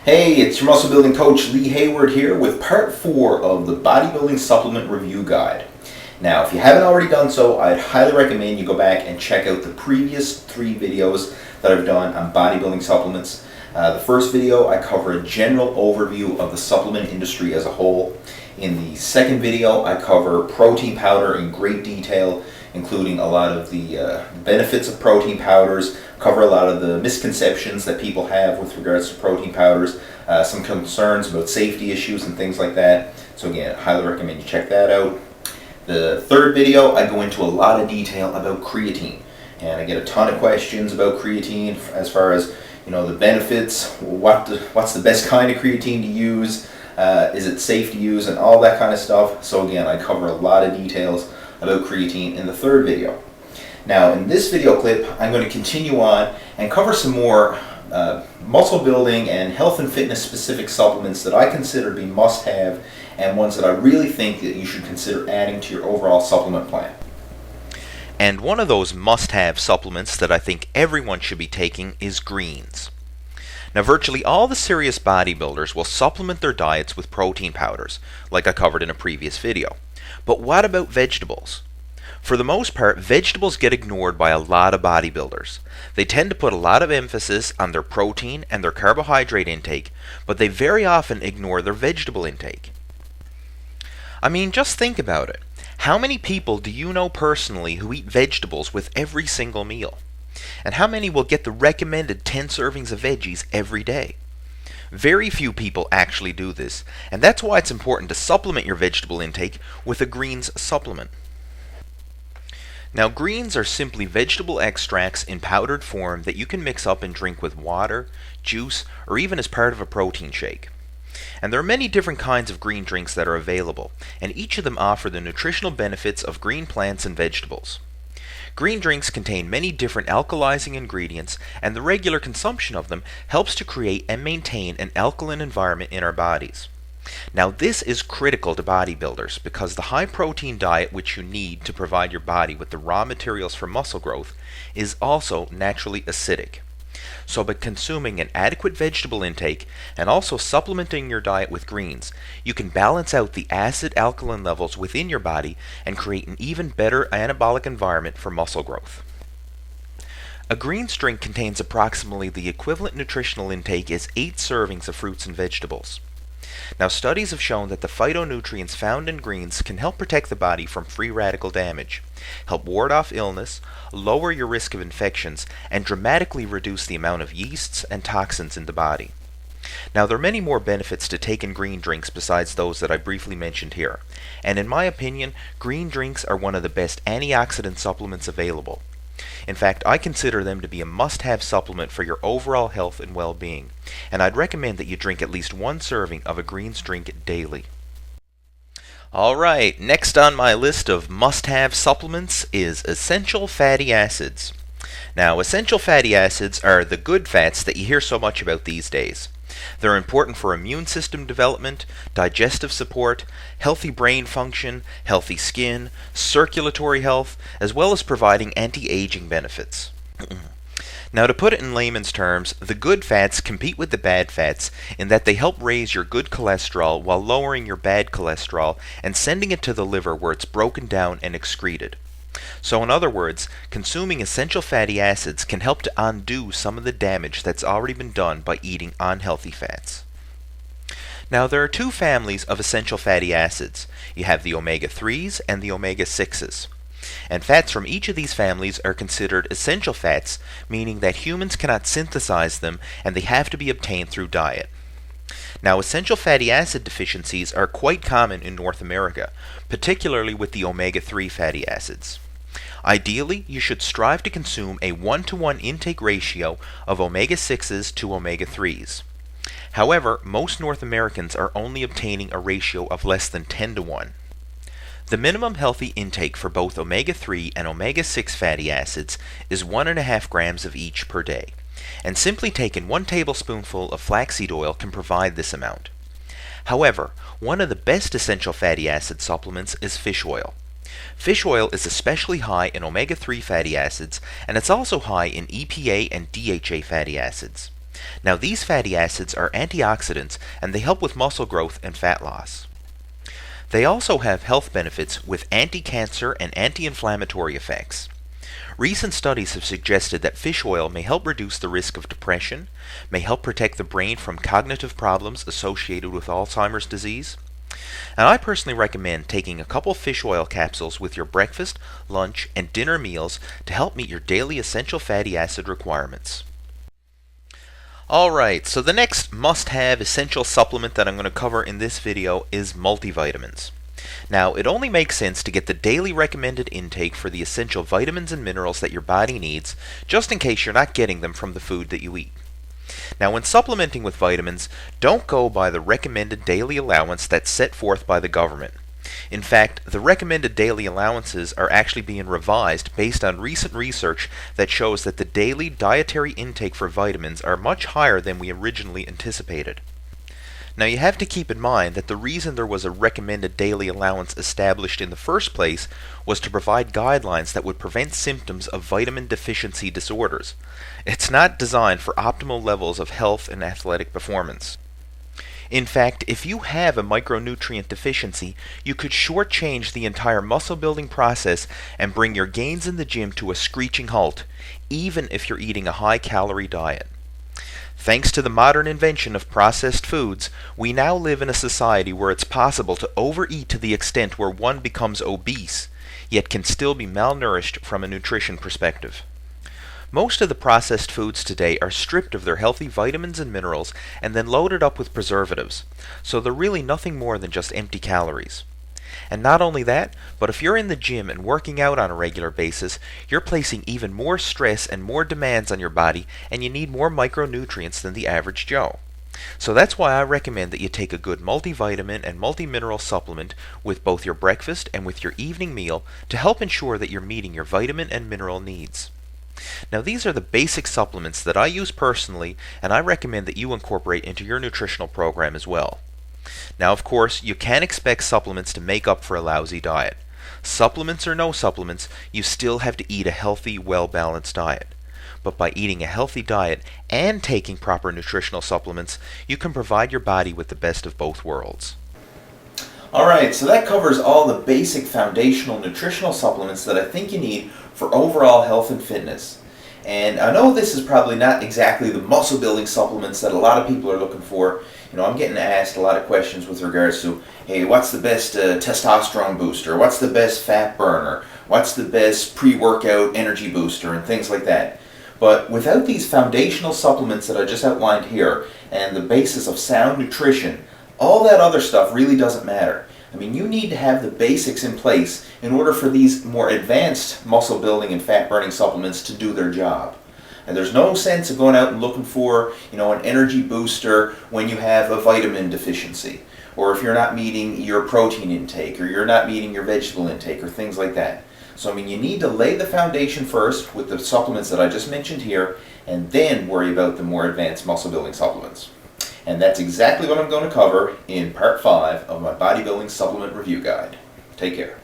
Hey, it's your muscle building coach Lee Hayward here with part 4 of the bodybuilding supplement review guide. Now, if you haven't already done so, I'd highly recommend you go back and check out the previous 3 videos that I've done on bodybuilding supplements. The first video, I cover a general overview of the supplement industry as a whole. In the second video, I cover protein powder in great detail, including a lot of the benefits of protein powders, cover a lot of the misconceptions that people have with regards to protein powders, some concerns about safety issues and things like that. So again, I highly recommend you check that out. The third video, I go into a lot of detail about creatine, and I get a ton of questions about creatine as far as the benefits, what's the best kind of creatine to use, is it safe to use, and all that kind of stuff. So again, I cover a lot of details about creatine in the third video. Now in this video clip, I'm going to continue on and cover some more muscle building and health and fitness specific supplements that I consider to be must-have and ones that I really think that you should consider adding to your overall supplement plan. And one of those must-have supplements that I think everyone should be taking is greens. Now, virtually all the serious bodybuilders will supplement their diets with protein powders, like I covered in a previous video. But what about vegetables? For the most part, vegetables get ignored by a lot of bodybuilders. They tend to put a lot of emphasis on their protein and their carbohydrate intake, but they very often ignore their vegetable intake. I mean, just think about it. How many people do you know personally who eat vegetables with every single meal? And how many will get the recommended 10 servings of veggies every day? Very few people actually do this, and that's why it's important to supplement your vegetable intake with a greens supplement. Now, greens are simply vegetable extracts in powdered form that you can mix up and drink with water, juice, or even as part of a protein shake. And there are many different kinds of green drinks that are available, and each of them offer the nutritional benefits of green plants and vegetables. Green drinks contain many different alkalizing ingredients, and the regular consumption of them helps to create and maintain an alkaline environment in our bodies. Now, this is critical to bodybuilders because the high protein diet which you need to provide your body with the raw materials for muscle growth is also naturally acidic. So by consuming an adequate vegetable intake and also supplementing your diet with greens, you can balance out the acid alkaline levels within your body and create an even better anabolic environment for muscle growth. A greens drink contains approximately the equivalent nutritional intake as 8 servings of fruits and vegetables. Now, studies have shown that the phytonutrients found in greens can help protect the body from free radical damage, help ward off illness, lower your risk of infections, and dramatically reduce the amount of yeasts and toxins in the body. Now, there are many more benefits to taking green drinks besides those that I briefly mentioned here, and in my opinion, green drinks are one of the best antioxidant supplements available. In fact, I consider them to be a must-have supplement for your overall health and well-being, and I'd recommend that you drink at least 1 serving of a greens drink daily. Alright, next on my list of must-have supplements is essential fatty acids. Now, essential fatty acids are the good fats that you hear so much about these days. They're important for immune system development, digestive support, healthy brain function, healthy skin, circulatory health, as well as providing anti-aging benefits. Now, to put it in layman's terms, the good fats compete with the bad fats in that they help raise your good cholesterol while lowering your bad cholesterol and sending it to the liver where it's broken down and excreted. So in other words, consuming essential fatty acids can help to undo some of the damage that's already been done by eating unhealthy fats. Now, there are 2 families of essential fatty acids. You have the omega-3s and the omega-6s. And fats from each of these families are considered essential fats, meaning that humans cannot synthesize them and they have to be obtained through diet. Now, essential fatty acid deficiencies are quite common in North America, particularly with the omega-3 fatty acids. Ideally, you should strive to consume a 1-to-1 intake ratio of omega-6s to omega-3s. However, most North Americans are only obtaining a ratio of less than 10-to-1. The minimum healthy intake for both omega-3 and omega-6 fatty acids is 1.5 grams of each per day, and simply taking 1 tablespoonful of flaxseed oil can provide this amount. However, one of the best essential fatty acid supplements is fish oil. Fish oil is especially high in omega-3 fatty acids, and it's also high in EPA and DHA fatty acids. Now these fatty acids are antioxidants and they help with muscle growth and fat loss. They also have health benefits with anti-cancer and anti-inflammatory effects. Recent studies have suggested that fish oil may help reduce the risk of depression, may help protect the brain from cognitive problems associated with Alzheimer's disease. And I personally recommend taking a couple fish oil capsules with your breakfast, lunch, and dinner meals to help meet your daily essential fatty acid requirements. Alright, so the next must-have essential supplement that I'm going to cover in this video is multivitamins. Now, it only makes sense to get the daily recommended intake for the essential vitamins and minerals that your body needs, just in case you're not getting them from the food that you eat. Now, when supplementing with vitamins, don't go by the recommended daily allowance that's set forth by the government. In fact, the recommended daily allowances are actually being revised based on recent research that shows that the daily dietary intake for vitamins are much higher than we originally anticipated. Now you have to keep in mind that the reason there was a recommended daily allowance established in the first place was to provide guidelines that would prevent symptoms of vitamin deficiency disorders. It's not designed for optimal levels of health and athletic performance. In fact, if you have a micronutrient deficiency, you could shortchange the entire muscle building process and bring your gains in the gym to a screeching halt, even if you're eating a high-calorie diet. Thanks to the modern invention of processed foods, we now live in a society where it's possible to overeat to the extent where one becomes obese, yet can still be malnourished from a nutrition perspective. Most of the processed foods today are stripped of their healthy vitamins and minerals and then loaded up with preservatives, so they're really nothing more than just empty calories. And not only that, but if you're in the gym and working out on a regular basis, you're placing even more stress and more demands on your body, and you need more micronutrients than the average Joe. So that's why I recommend that you take a good multivitamin and multimineral supplement with both your breakfast and with your evening meal to help ensure that you're meeting your vitamin and mineral needs. Now these are the basic supplements that I use personally, and I recommend that you incorporate into your nutritional program as well. Now of course, you can't expect supplements to make up for a lousy diet. Supplements or no supplements, you still have to eat a healthy, well-balanced diet. But by eating a healthy diet and taking proper nutritional supplements, you can provide your body with the best of both worlds. Alright, so that covers all the basic foundational nutritional supplements that I think you need for overall health and fitness. And I know this is probably not exactly the muscle building supplements that a lot of people are looking for. You know, I'm getting asked a lot of questions with regards to, hey, what's the best testosterone booster? What's the best fat burner? What's the best pre-workout energy booster? And things like that. But without these foundational supplements that I just outlined here and the basis of sound nutrition, all that other stuff really doesn't matter. I mean, you need to have the basics in place in order for these more advanced muscle building and fat burning supplements to do their job. And there's no sense of going out and looking for, an energy booster when you have a vitamin deficiency, or if you're not meeting your protein intake, or you're not meeting your vegetable intake, or things like that. So, you need to lay the foundation first with the supplements that I just mentioned here, and then worry about the more advanced muscle building supplements. And that's exactly what I'm going to cover in part 5 of my bodybuilding supplement review guide. Take care.